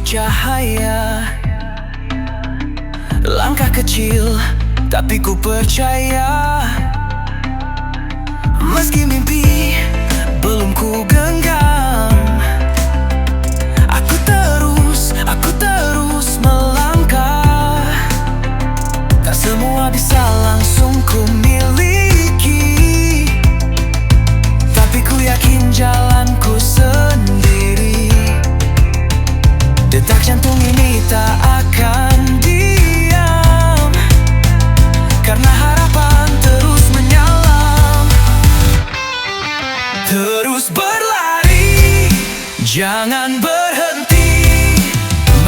cahaya. Langkah kecil, tapi ku percaya. Meski mimpi belum ku genggam, aku terus melangkah. Tak semua bisa langsung ku miliki, tapi ku yakin jalanku sendiri. Detak jantung ini tak akan diam, karena harapan terus menyala. Terus berlari, jangan berhenti,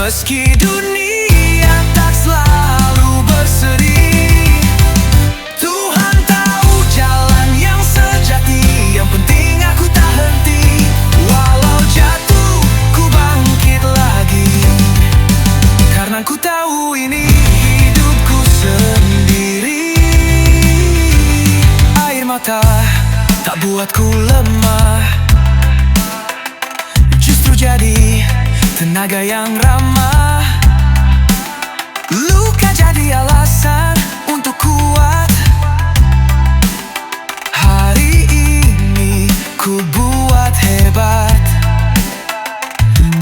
meski dunia tak selalu berseri. Tuhan tahu jalan yang sejati, yang penting aku tak henti. Walau jatuh, ku bangkit lagi, karena ku tahu ini hidupku sendiri. Air mata tak buatku lemah, justru jadi tenaga yang ramah. Luka jadi alasan untuk kuat. Hari ini ku buat hebat,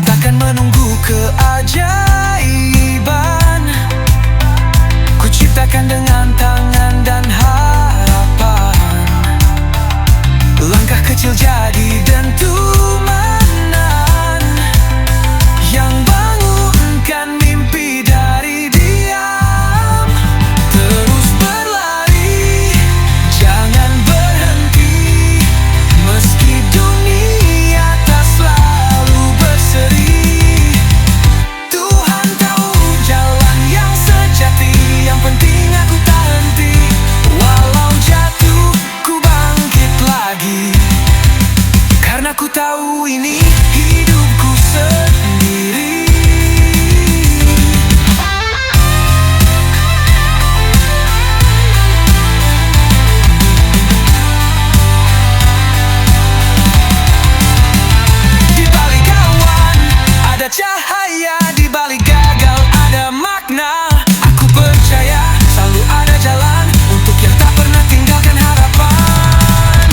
takkan menunggu keajaiban. Ku ciptakan dengan tangan dan harapan. Langkah kecil jadi dentumanan yang bangunkan mimpi dari diam. Terus berlari, jangan berhenti, meski dunia tak selalu berseri. Tuhan tahu jalan yang sejati, yang penting aku tak henti. Walau jatuh, ku bangkit lagi, karena ku tahu ini hidupku sendiri. Di balik awan ada cahaya, di balik gagal ada makna. Aku percaya selalu ada jalan untuk yang tak pernah tinggalkan harapan.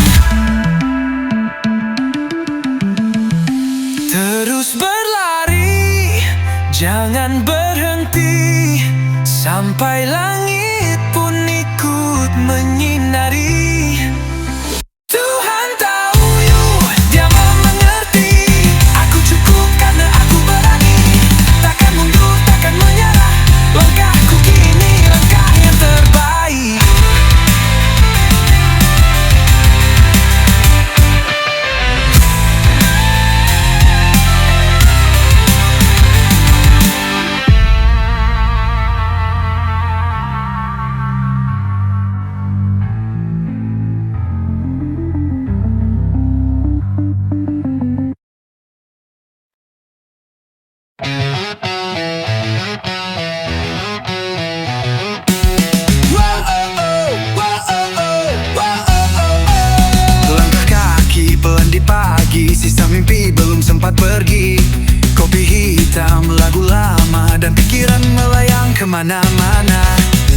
Terus berlari, jangan berhenti, sampai langit pun ikut menyinari. Tuhan tahu, Dia mengerti. Aku cukup karena aku berani, takkan mundur, takkan menyerah. Langkahku kini langkah yang terbaik. Langkah kaki pelan di pagi, sisa mimpi belum sempat pergi. Kopi hitam, lagu lama, dan pikiran melayang kemana-mana.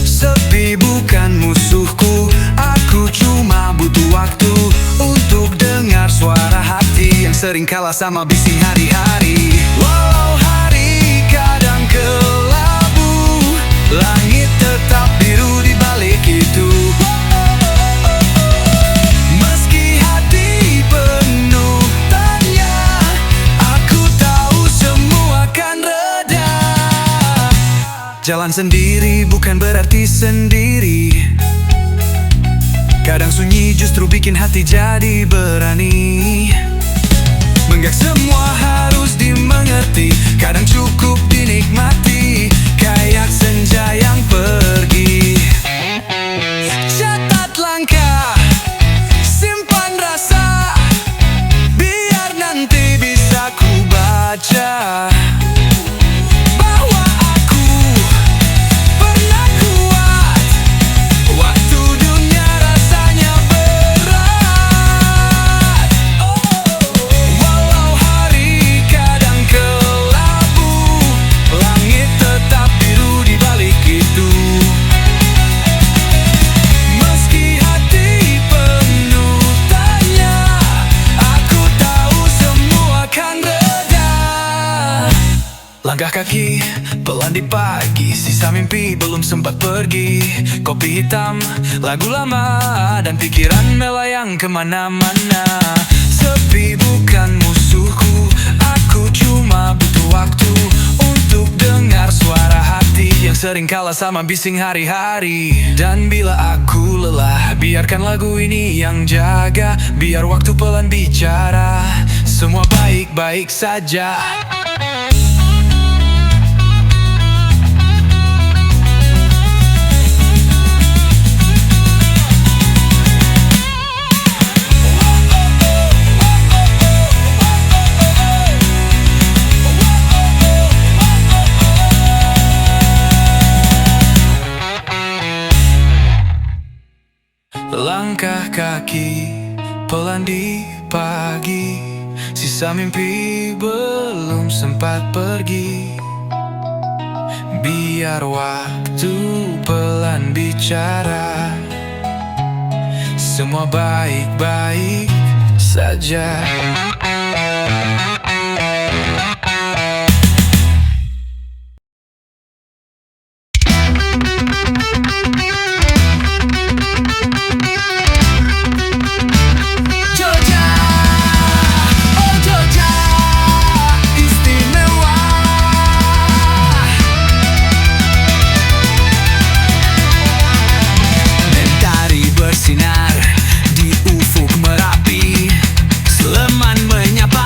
Sepi bukan musuhku, aku cuma butuh waktu untuk dengar suara hati yang sering kalah sama bising hari-hari. Walau hari kadang kelabu, langit tetap biru di balik itu. Meski hati penuh tanya, aku tahu semua akan reda. Jalan sendiri bukan berarti sendiri. Kadang sunyi justru bikin hati jadi berani. Menggak semua harus dimengerti, kadang cukup dinikmati, kayak senja yang pergi. Catat langkah, simpan rasa, biar nanti bisa ku baca bahwa aku pernah kuat waktu dunia rasanya berat. Walau hari kadang kelabu, pagi, sisa mimpi belum sempat pergi. Kopi hitam, lagu lama, dan pikiran melayang kemana-mana. Sepi bukan musuhku, aku cuma butuh waktu untuk dengar suara hati yang sering kalah sama bising hari-hari. Dan bila aku lelah, biarkan lagu ini yang jaga. Biar waktu pelan bicara, semua baik-baik saja. Langkah kaki pelan di pagi, sisa mimpi belum sempat pergi. Biar waktu pelan bicara, semua baik-baik saja. Bersinar di ufuk Merapi, Sleman menyapa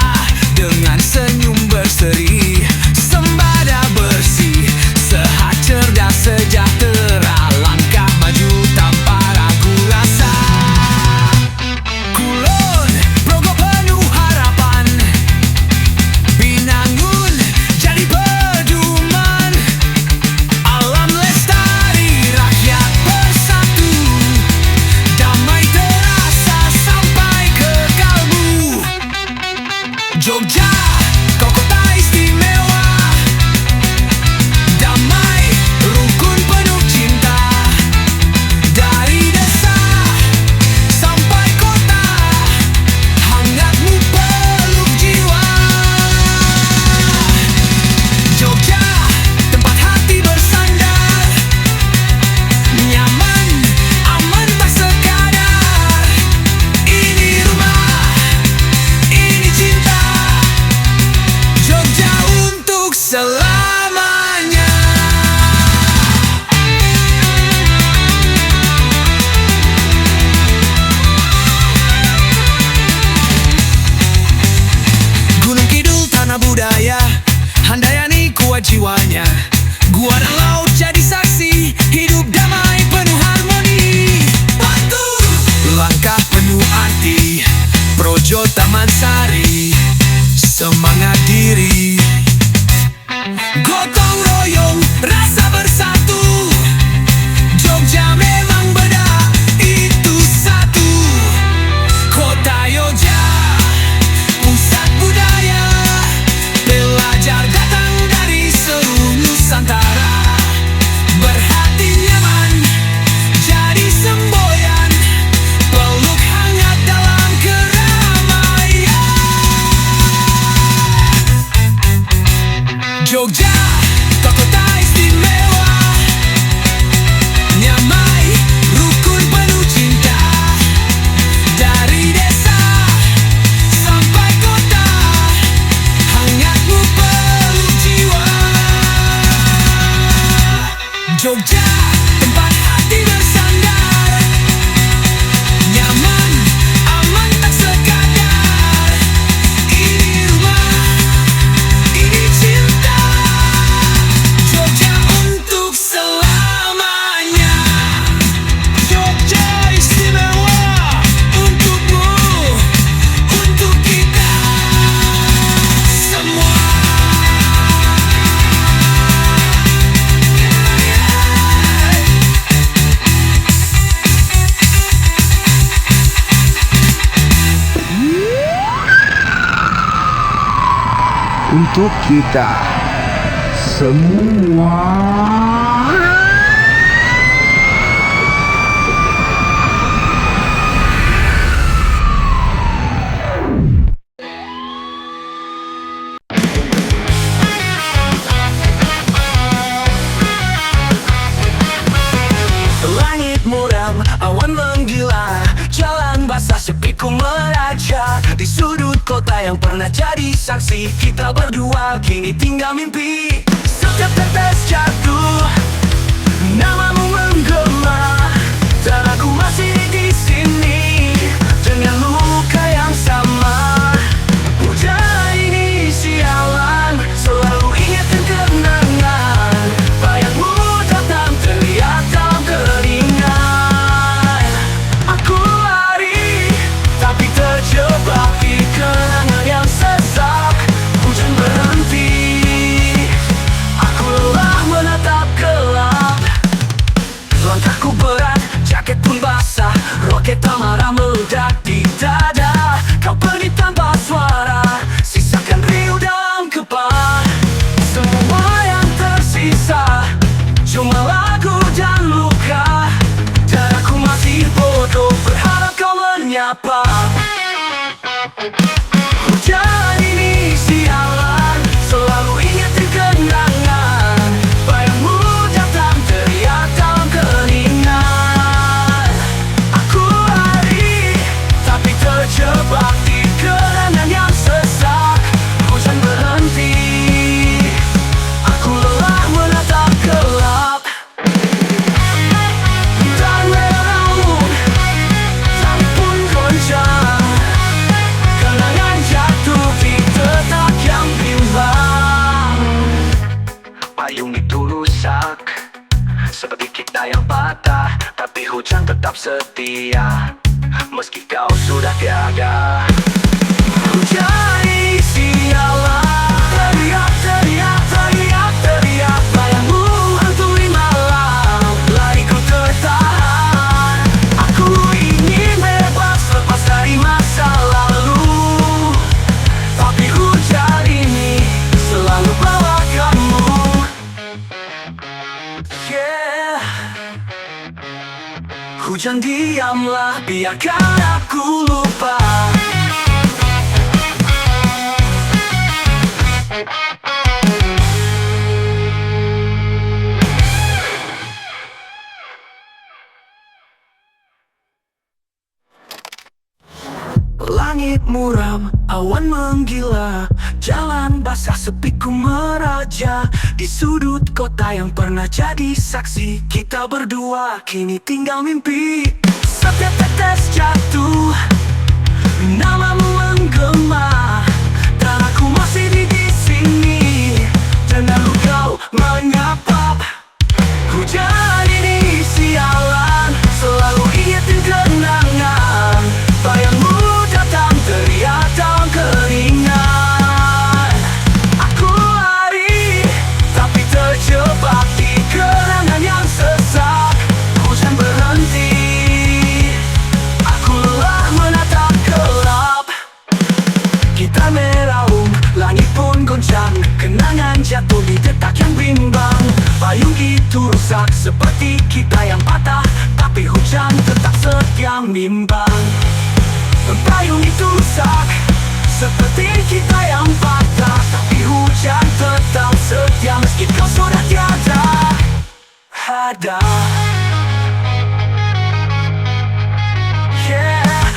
dengan senyum berseri. Sembada bersih, sehat, cerdas, sejahtera, langkah maju tanpa ragu rasa. Kulon, Progo penuh harapan, Binangun jadi pedoman. Alam lestari, rakyat bersatu, damai terasa sampai ke kalbu. Jogja, kau kota istimewa, damai, rukun, penuh cinta. Dari desa sampai kota, hangatmu peluk jiwa. Jogja, tempat hati bersandar, nyaman, aman, tak sekadar. Ini rumah, ini cinta, Jogja untuk selamanya. Gunung Kidul tanah budaya, Handayani kuat jiwanya. Gua dan laut jadi saksi, hidup damai penuh harmoni. Batu, langkah penuh arti, Projo Taman Sari, semangat diri. Gotong royong, rasa bersatu, Jogja memang beda, itu satu. Kota Yogja, pusat budaya, pelajar datang dari seluruh Nusantara. Berhati nyaman, jadi semboyan, peluk hangat dalam keramaian. Jogja, kau kota istimewa, nyamai, rukun, penuh cinta. Dari desa sampai kota, hangatmu peluk jiwa. Jogja, tempat hati bersandar, nyaman, aman, tak sekadar. Ini rumah, ini cinta, Jogja untuk selamanya. Jogja istimewa, untukmu, untuk kita semua. Untuk kita semua. sepiku meraja di sudut kota yang pernah jadi saksi kita berdua kini tinggal mimpi. Setiap tetes jatuh, namamu menggema, dan aku masih di sini dengan luka yang sama. Hujan ini sialan, selalu ingatkan kenangan. Bayangmu datang terlihat dalam keringat. Aku lari, tapi terjebak di kenangan yang sesak. Hujan berhenti, aku lelah menatap gelap. Langkahku berat, jaket pun basah, roket amarah meledak di dada. Kau pergi tanpa suara, sisakan riuh dalam kepala. Semua yang tersisa cuma lagu dan luka, dan aku masih bodoh berharap kau menyapa. Hujan ini sialan, selalu ingatin kenangan. Bayangmu datang teriak dalam keringat. Aku lari, tapi terjebak di kenangan yang sesak. Hujan berhenti, aku lelah menatap gelap. Dan meraung, tali pun goncang. Kenangan jatuh di detak yang bimbang. Payung itu rusak, seperti kita yang patah, tapi hujan tetap setia meski kau sudah tiada. Hujan ini sialan, teriak, teriak, teriak, teriak. Bayangmu hantui malam, lariku tertahan. Aku ingin bebas lepas dari masa lalu, tapi hujan ini selalu bawa kamu. Yeah. Hujan diamlah, biarkan aku lupa. Langit muram, awan menggila, jalan basah sepiku meraja di sudut kota yang pernah jadi saksi kita berdua kini tinggal mimpi. Setiap tetes jatuh, namamu menggema, dan aku masih di sini dengan kau menyapa. Hujan ini sialan, selalu ingatin kenangan. Bayangmu datang teriak dalam keringat. Aku lari, tapi terjebak di kenangan yang sesak. Hujan berhenti, aku lelah menatap gelap. Kita meraung, langit pun goncang. Kenangan jatuh di detak yang bimbang. Payung itu rusak, seperti kita yang patah, tapi hujan tetap setia mimbang. Payung itu rusak, seperti kita yang patah, tapi hujan tetap setia meski kau sudah tiada. Ada, yeah.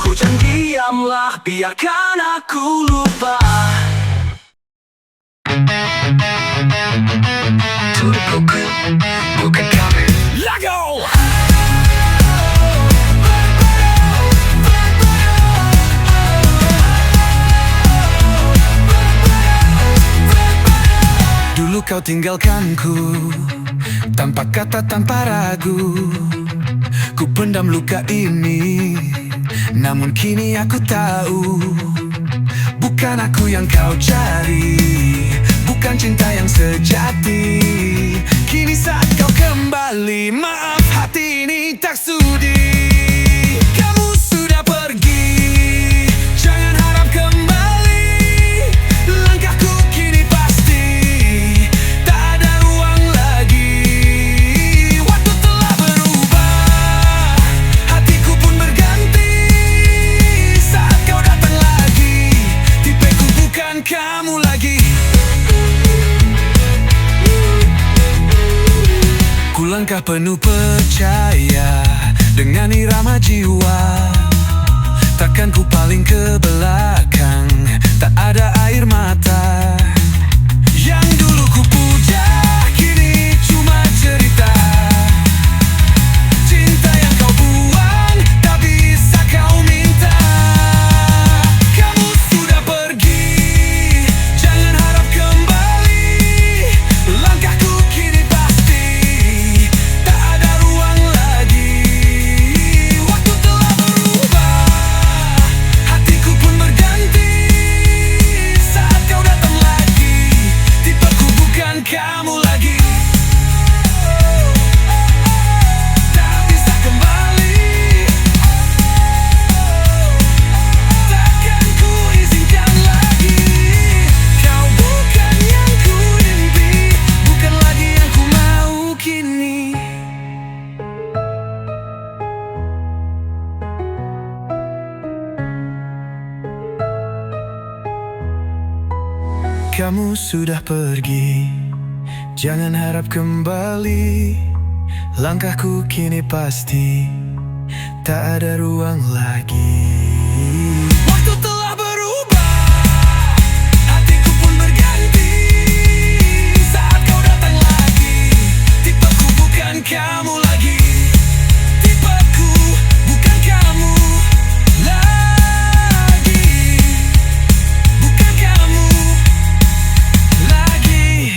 Hujan diamlah, biarkan aku lupa. Bukan kami. Let go! Dulu kau tinggalkanku tanpa kata, tanpa ragu. Ku pendam luka ini, namun kini aku tahu bukan aku yang kau cari, bukan cinta yang sejati. Kini saat kau kembali, maaf hati ini tak sudi. Kamu sudah pergi, jangan harap kembali. Langkahku kini pasti tak ada ruang lagi. Waktu telah berubah, hatiku pun berganti. Saat kau datang lagi, tipeku bukan kamu lagi. Ku langkah penuh percaya dengan irama jiwa, Takkan ku paling ke belakang, tak ada air mata. Yang dulu ku puja, kini cuma cerita. Cinta yang kau buang, tak bisa kau minta. Kamu sudah pergi, jangan harap kembali. Langkahku kini pasti, tak ada ruang lagi. Waktu telah berubah, hatiku pun berganti. Saat kau datang lagi, tipeku bukan kamu lagi. Tak bisa kembali, takkan ku izinkan lagi. Kau bukan yang ku impi, bukan lagi yang ku mau kini. Kamu sudah pergi, jangan harap kembali. Langkahku kini pasti, tak ada ruang lagi. Waktu telah berubah, hatiku pun berganti. Saat kau datang lagi, tipeku bukan kamu lagi. Tipeku bukan kamu lagi. Bukan kamu lagi.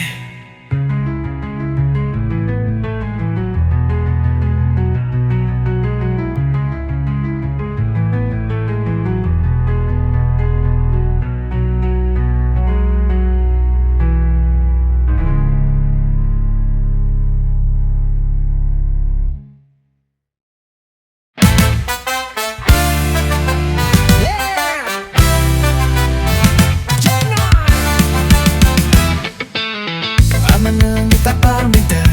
Menunggu tak perminta,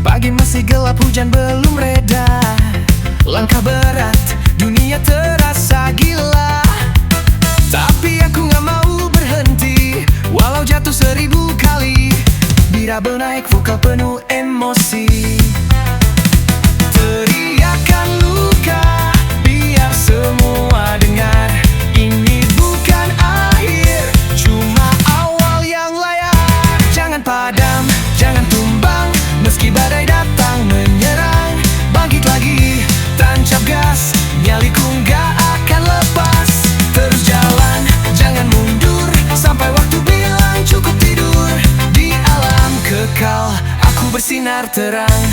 pagi masih gelap, hujan belum reda. Langkah berat, dunia terasa gila. Tapi aku gak mau berhenti, walau jatuh 1000 kali. Birabel naik vokal penuh emosi. Teriakan luka, biar semua dengar. Ini bukan akhir, cuma awal yang layak. Jangan padam, jangan tumbang, meski badai datang menyerang. Bangkit lagi, tancap gas, nyaliku gak akan lepas. Terus jalan, jangan mundur, sampai waktu bilang cukup tidur. Di alam kekal, aku bersinar terang.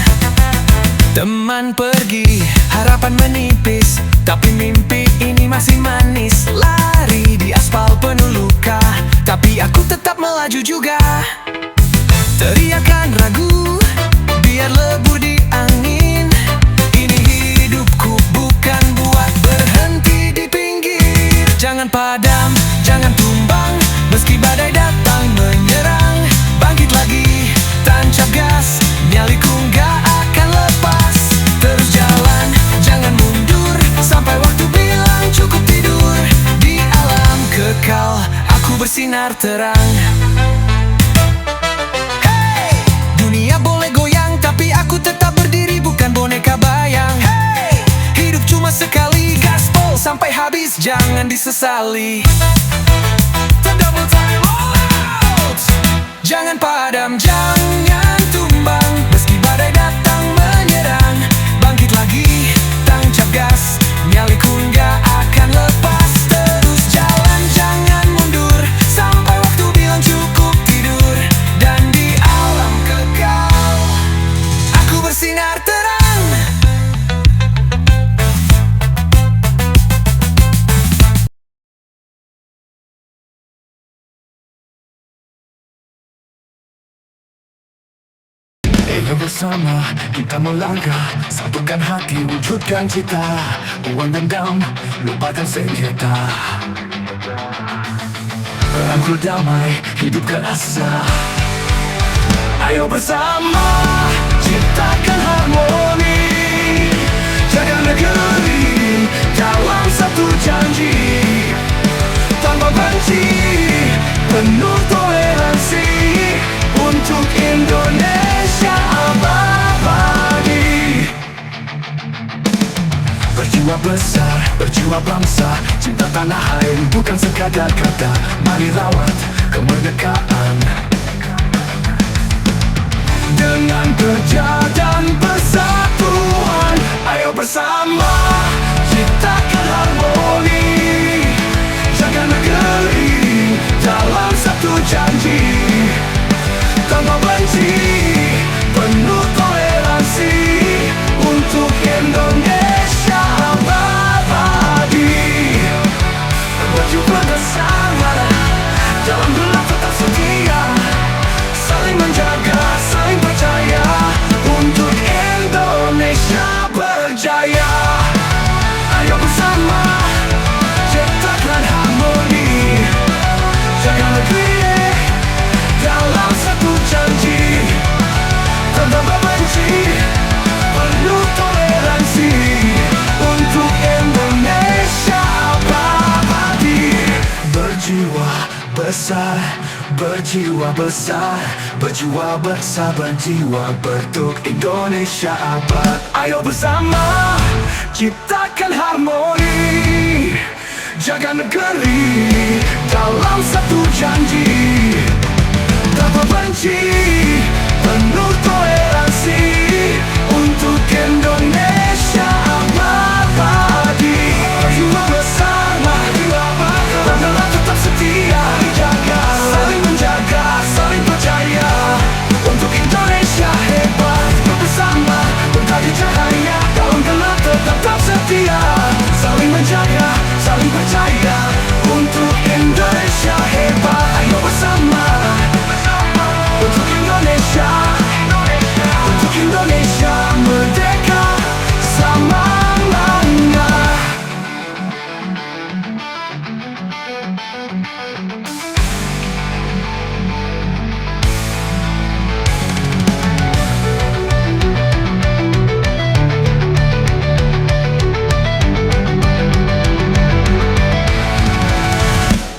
Teman pergi, harapan menipis, tapi mimpi ini masih manis. Lari di aspal penuh luka, tapi aku tetap melaju juga. Teriakan ragu, biar lebur di angin. Ini hidupku bukan buat berhenti di pinggir. Jangan padam, jangan tumbang, meski badai datang menyerang. Bangkit lagi, tancap gas, nyaliku gak akan lepas. Terus jalan, jangan mundur, sampai waktu bilang cukup tidur. Di alam kekal, aku bersinar terang. Dunia boleh goyang, tapi aku tetap berdiri, bukan boneka bayang. Hey! Hidup cuma sekali, gaspol sampai habis, jangan disesali. Double time all out. Jangan padam, jangan tumbang, meski badai datang menyerang. Bangkit lagi, tancap gas, nyaliku gak akan lepas. Terus jalan, jangan mundur, sampai waktu bilang cukup tidur. Dan di alam kekal, aku bersinar terang. Bersama kita melangkah, satukan hati, wujudkan cita. Buang dendam, lupakan sengketa. Rangkul damai, hidupkan asa. Ayo bersama, ciptakan harmoni. Jaga negeri dalam satu janji. Tanpa benci, penuh toleransi. Untuk Indonesia abadi. berjiwa besar, berjiwa bangsa. Cinta tanah air bukan sekadar kata. Mari rawat kemerdekaan dengan kerja dan persatuan. Ayo bersama ciptakan harmoni, jaga negeri dalam satu janji. Tanpa benci, penuh toleransi, untuk Indonesia abadi. Berjuang bersama, dalam gelap tetap setia, saling menjaga, saling percaya, untuk Indonesia berjaya. Ayo bersama ciptakan harmoni, jaga negeri dalam satu janji. Tanpa membenci, penuh toleransi, untuk Indonesia abadi. Berjiwa besar, berjiwa besar, berjiwa besar, berjiwa untuk Indonesia abad. Ayo bersama ciptakan harmoni, jaga negeri dalam satu janji. Tanpa benci, penuh toleransi, untuk Indonesia abadi. Berjiwa bersama, dan dalam tetap setia, dijaga, saling menjaga, saling percaya, untuk Indonesia hebat. Bersama berkali cahaya, dalam gelap tetap setia, saling menjaga, saling percaya, untuk Indonesia hebat. Ayo bersama untuk Indonesia, untuk Indonesia merdeka selamanya.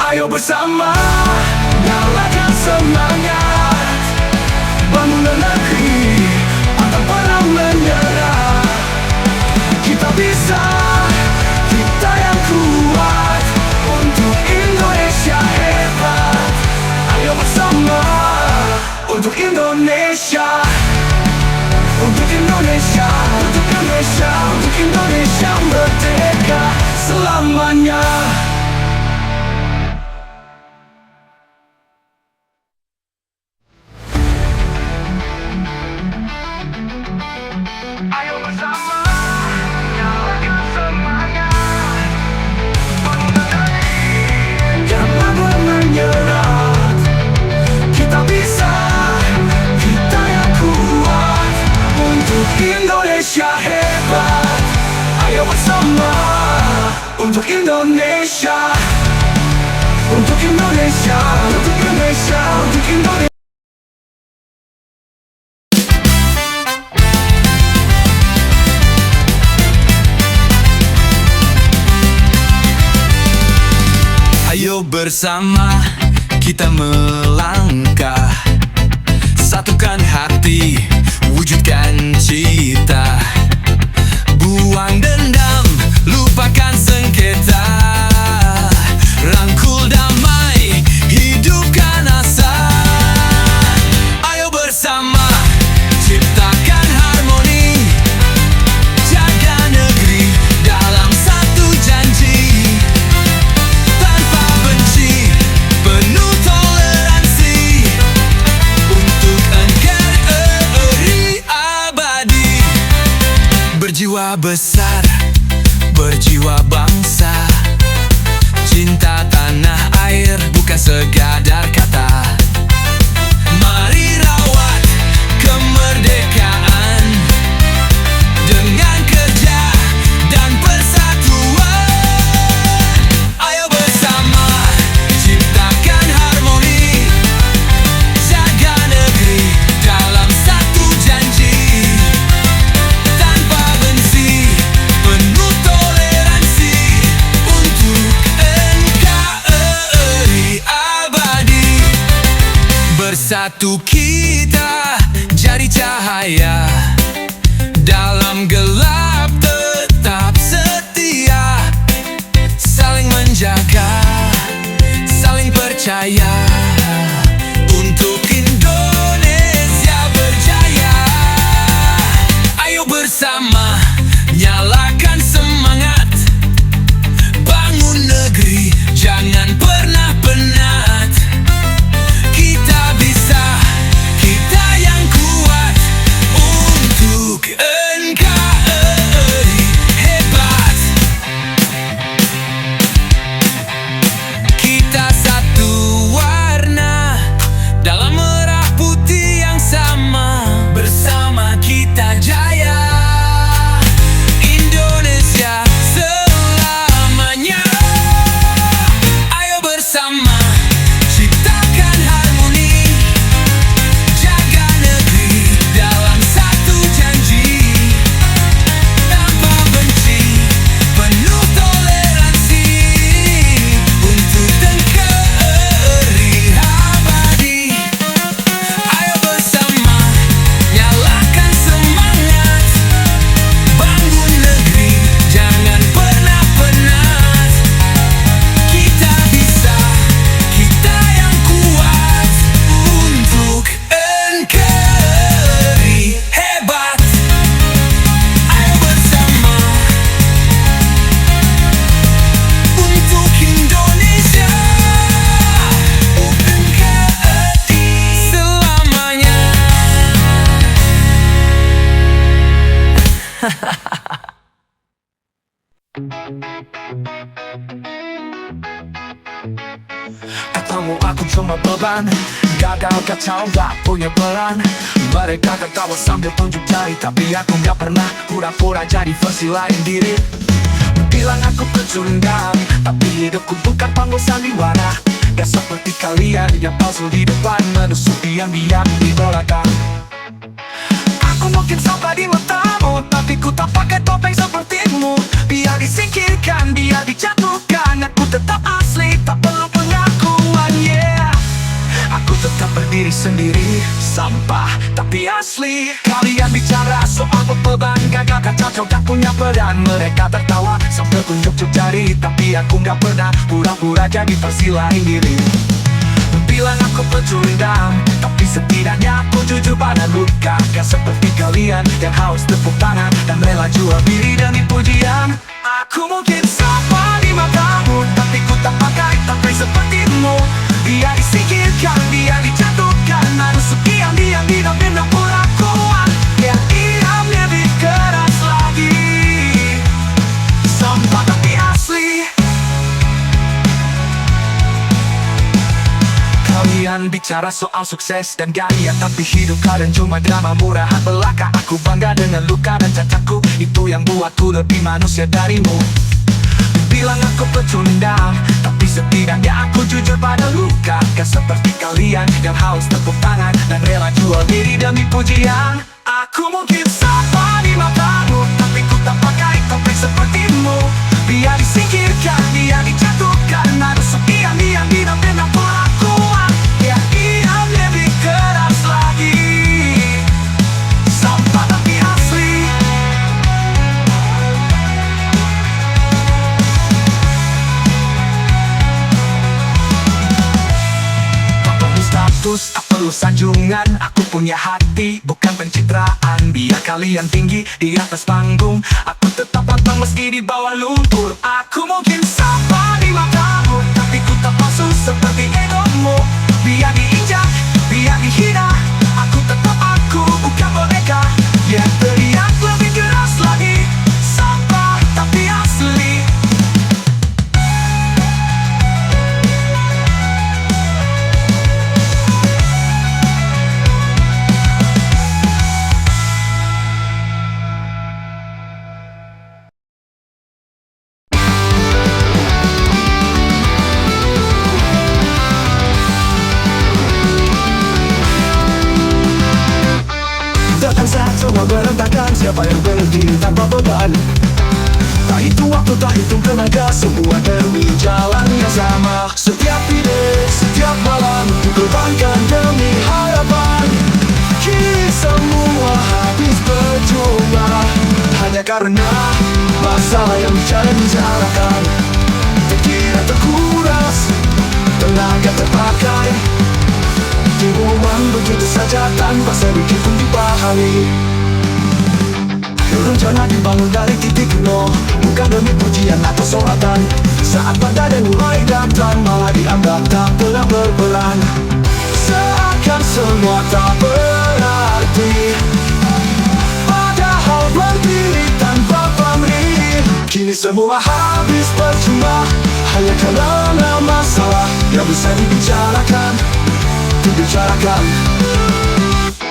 Ayo bersama nyalakan semangat, bangun negeri akan pernah menyerah. Kita bisa, kita yang kuat, untuk Indonesia hebat. Ayo bersama untuk Indonesia, untuk Indonesia, untuk Indonesia, untuk Indonesia merdeka selamanya. Ayo bersama nyalakan semangat, bangun negeri jangan pernah menyerah. Kita bisa, kita yang kuat, untuk Indonesia hebat. Ayo bersama untuk Indonesia, untuk Indonesia, untuk Indonesia, untuk Indonesia. Ayo bersama kita melangkah, satukan hati, wujudkan cita. Buang dendam, lupakan sengketa, rangkul damai, hidupkan asa. Ayo bersama ciptakan harmoni, jaga negeri dalam satu janji. Tanpa benci, penuh toleransi, untuk NKRI abadi. Berjiwa besar, berjiwa bangsa, cinta tanah air bukan sekadar kata. Mari rawat kemerdekaan dengan kerja dan persatuan. Ayo bersama ciptakan harmoni, jaga negeri dalam satu janji. Tanpa benci, penuh toleransi, untuk NKRI abadi. Bersatu kita jadi cahaya, dalam gelap tetap setia. Katamu aku cuma beban, gagal kacau gak punya peran. Mereka ketawa sambil tunjuk jari, tapi aku gak pernah pura-pura jadi versi lain diri. Bilang aku pecundang, tapi hidupku bukan panggung sandiwara. Gak seperti kalian yang palsu di depan, menusuk yang diam di belakang. Aku mungkin sampah di matamu, tapi ku tak pakai topeng sepertimu. Biar disingkirkan, biar dijatuhkan, aku tetap asli, tak perlu pengakuan, yeah. Aku tetap berdiri sendiri, sampah tapi asli. Kalian bicara soal beban, gagal kacau tak punya peran. Mereka tertawa sambil tunjuk jari, tapi aku gak pernah pura-pura jadi versi lain diri. Bilang aku pecundang, tapi setidaknya aku jujur pada luka. Gak seperti kalian yang haus tepuk tangan dan rela jual diri demi pujian. Aku mungkin sama di matamu, tapi ku tak pakai topeng sepertimu. Biar disingkirkan, biar dijatuhkan, menusuk diam-diam di dalam pengakuan. Yang diam lebih keras lagi, sampah tapi asli. Kalian bicara soal sukses dan gaya, tapi hidup kalian cuma drama murahan belaka. Aku bangga dengan luka dan cacatku, itu yang buatku lebih manusia darimu. Bilang aku pecundang, tapi setidaknya aku jujur pada luka. Gak seperti kalian yang haus tepuk tangan dan rela jual diri demi pujian. Aku mungkin sama di matamu, tapi ku tak pakai topeng sepertimu. Biar disingkirkan, biar dijatuhkan, menusuk diam-diam di dalam pengakuan. Yang diam lebih keras lagi, sampah tapi asli. Tak perlu status, tak perlu sanjungan. Aku punya hati, bukan pencitraan. Biar kalian tinggi di atas panggung, aku tetap pantang meski di bawah lumpur. Aku mungkin sama di matamu, tapi ku tak palsu seperti egomu. Biar diinjak, biar dihina, aku tetap aku, bukan boneka. Yang teriak lebih keras lagi, sampah tapi asli. Datang saat semua berantakan, siapa yang berdiri tanpa beban. Tak hitung waktu, tak hitung tenaga, semua demi jalan yang sama. Setiap ide, setiap malam, dikorbankan demi harapan. Kini semua habis percuma, hanya karena masalah yang dibicarakan. Pikiran terkuras, tenaga terpakai, dibuang begitu saja tanpa sedikit pun dipahami. Rencana dibangun dari titik nol, bukan demi pujian atau soratan. Saat badai mulai datang, malah dianggap tak pernah berperan. Seakan semua tak berarti, padahal berdiri tanpa pamrih. Kini semua habis percuma, hanya karena masalah yang bisa dibicarakan.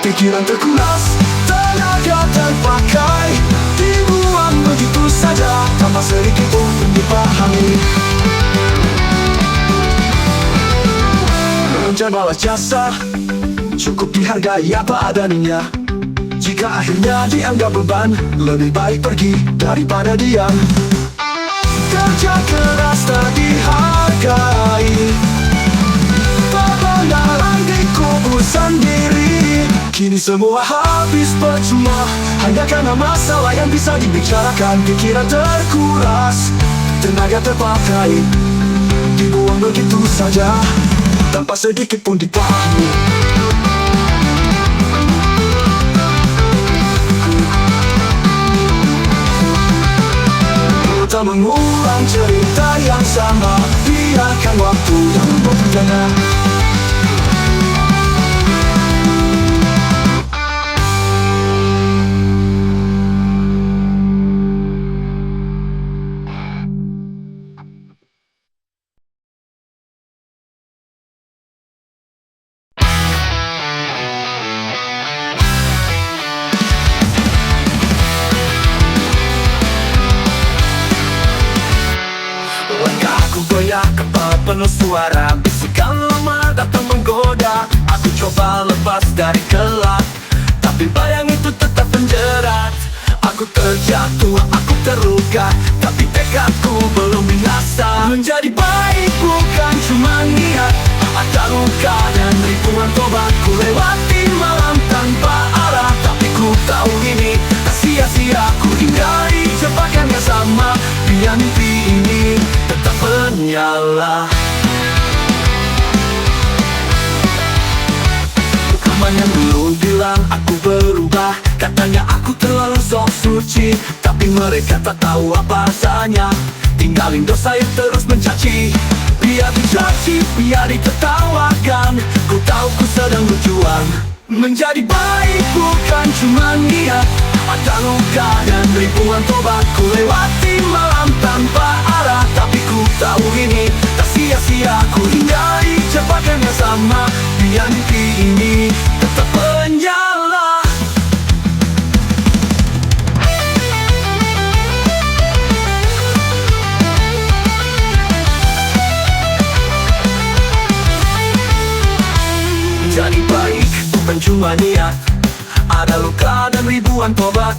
Pikiran terkuras, tenaga terpakai, dibuang begitu saja tanpa sedikit pun dipahami. Rencana balas jasa, cukup dihargai apa adanya. Jika akhirnya dianggap beban, lebih baik pergi daripada diam. Kerja keras tak dihargai, kebenaran dikubur sendiri. Kini semua habis percuma, hanya karena masalah yang bisa dibicarakan. Pikiran terkuras, tenaga terpakai, dibuang begitu saja tanpa sedikit pun dipahami. Tak mengulang cerita yang sama, biarkan waktu yang berjalan. penuh suara bisikan lama datang menggoda. Aku coba lepas dari kelak, tapi bayang itu tetap menjerat. Aku terjatuh, aku terluka, tapi tekadku belum binasa. Menjadi baik bukan cuma niat, ada luka dan ribuan tobat. Ku lewati malam tanpa arah, tapi ku tahu ini tak sia-sia. Ku hindari jebakan yang sama, biar mimpi ini tetap menyala. Teman yang dulu bilang aku berubah, katanya aku terlalu sok suci, tapi mereka tak tahu apa rasanya tinggalin dosa yang terus mencaci. Biar dicaci, biar ditertawakan, ku tahu ku sedang berjuang. Menjadi baik bukan cuma niat, ada luka dan ribuan tobat. Ku lewati malam tanpa arah, tapi ku tahu ini tak sia-sia. Ku hindari jebakan yang sama, biar mimpi ini tetap menyala. Jadi baik bukan cuma niat, ada luka dan ribuan tobat.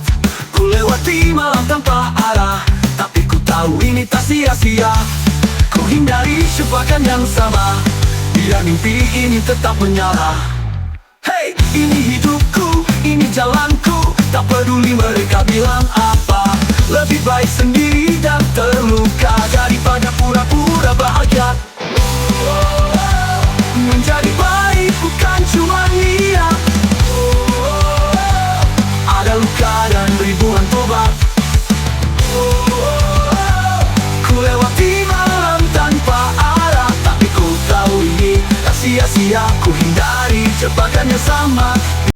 Ku lewati malam tanpa arah, tapi ku tahu ini tak sia-sia. Ku hindari jebakan yang sama, biar mimpi ini tetap menyala. Hey, ini hidupku, ini jalanku, tak peduli mereka bilang apa. Lebih baik sendiri dan terluka daripada pura-pura bahagia. Menjadi baik bukan cuma niat, ada luka dan ribuan tobat. Ku lewati malam tanpa arah, tapi ku tahu ini tak sia-sia. Ku hindari jebakan yang sama,